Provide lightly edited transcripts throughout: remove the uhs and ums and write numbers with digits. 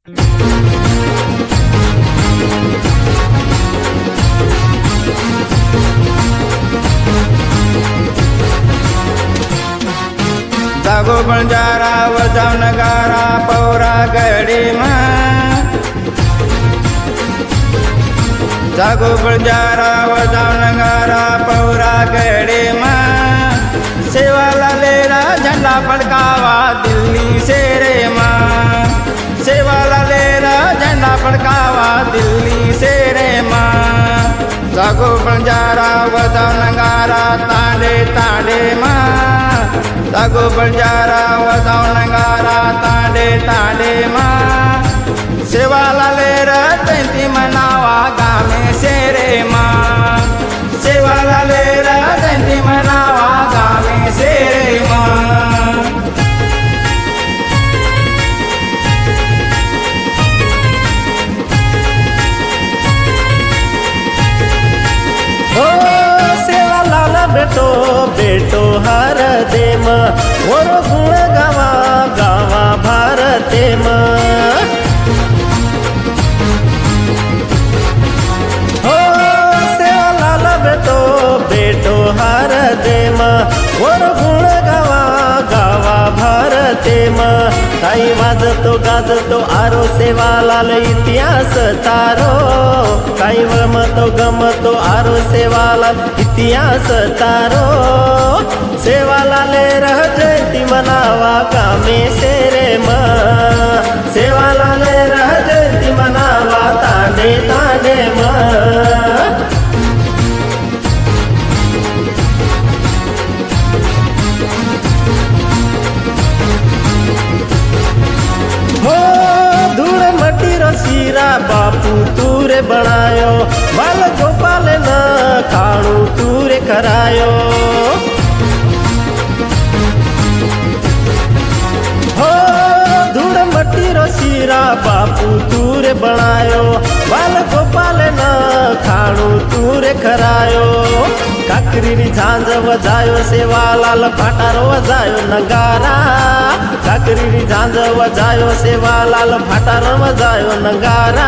जागो बंजारा वजाव नगारा पौरा गडी मा जागो बंजारा वजाव नगारा पौरा गडी मा सेवाला लेरा झंडा फडकावा दिल्ली शेरे मा सेवाला लेरा झंडा फडकावा दिल्ली शेरे मा जागो बंजारा वजाव नगारा तांडे तांडे मा जागो बंजारा वजाव नगारा तांडे तांडे मा सेवाला लेर जयंती मनावा गामे शेरे मा सेवाला लेर जयंती मनावा गामे शेरे मा बेटो बेटो हर देम मोरो गुण गावा गावा भारते म हो सेवा लाल बेटो बेटो हर देम मोरो गुण गावा गावा भारते म ताई वाजतो गाजतो आरो सेवा लाल इतिहास तारो काही वमतो गमतो आरो सेवा लाल इतिहास तारो सेवा लाले रह जयंती मनावा कामे शेरे म सेवा लाले रह जयंती मनावा तांडे तांडे म सीरा बापू तूरे बनायो बाल गोपाल न खाणू तूरे करायो हो धूड़ मट्टी रो सीरा बापू तूरे बनायो बाल गोपाल न खाणू तूरे करायो काकरी झांज वजायो सेवा लाल फाटारो वजायो नगारा काकरी झांज वजायो सेवा लाल फाटारो वजायो नगारा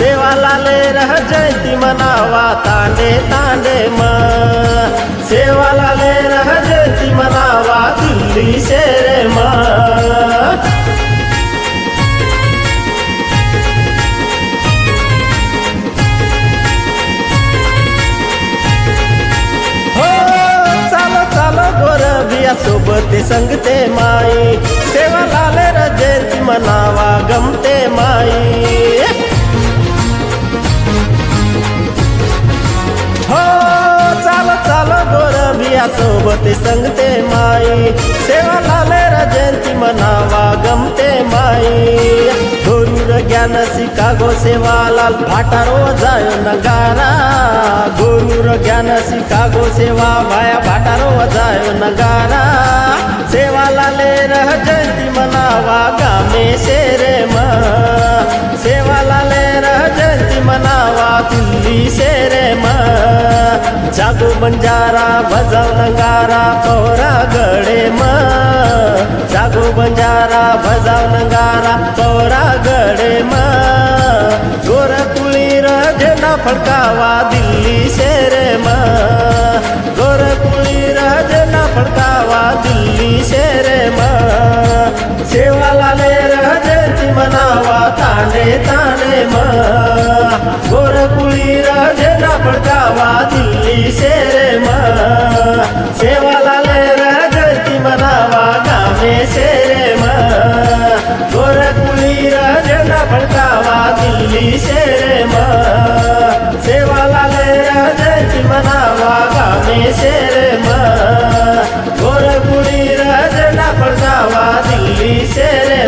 सेवा लाले रह जयंती मनावा तांडे तांडे म सेवा लाले रह जयंती मनावा दिल्ली शेरे म सोबते संगते माई सेवा लाले र जयंती मनावा गमते माई हो चालो चालो गोर बिया सोबते संगते माई सेवा लाले र जयंती मनावा गमते माई गुरुर ज्ञान शिकागो सेवा लाल भाटारो जायो नगारा गुरुर ज्ञान शिकागो सेवा भाया भाटारो जायो नगारा सेवा लाले रह जयंती मनावा गामे शेरे म सेवा लाले रह जयंती मनावा दिल्ली शेरे म जागो बंजारा भजाव नगारा पौरा गडे म जागो बंजारा भजाव नगारा पौरा गडे म गोर कुळीर झेंडा फडकावा दिल्ली शेरे म गोर कुळीर झेंडा फडकावा दिल्ली शेरे म सेवा लाले रह जयंती मनावा तांडे तांडे म गोर कुळीर झेंडा फडकावा दिल्ली शेरे म सेवा लाले रह जयंती मनावा गामे शेरे म गोर कुळीर झेंडा फडकावा दिल्ली शेरे म सेवा लाले रह जयंती मनावा गामे शेरे म गोर कुळीर झेंडा फडकावा दिल्ली शेरे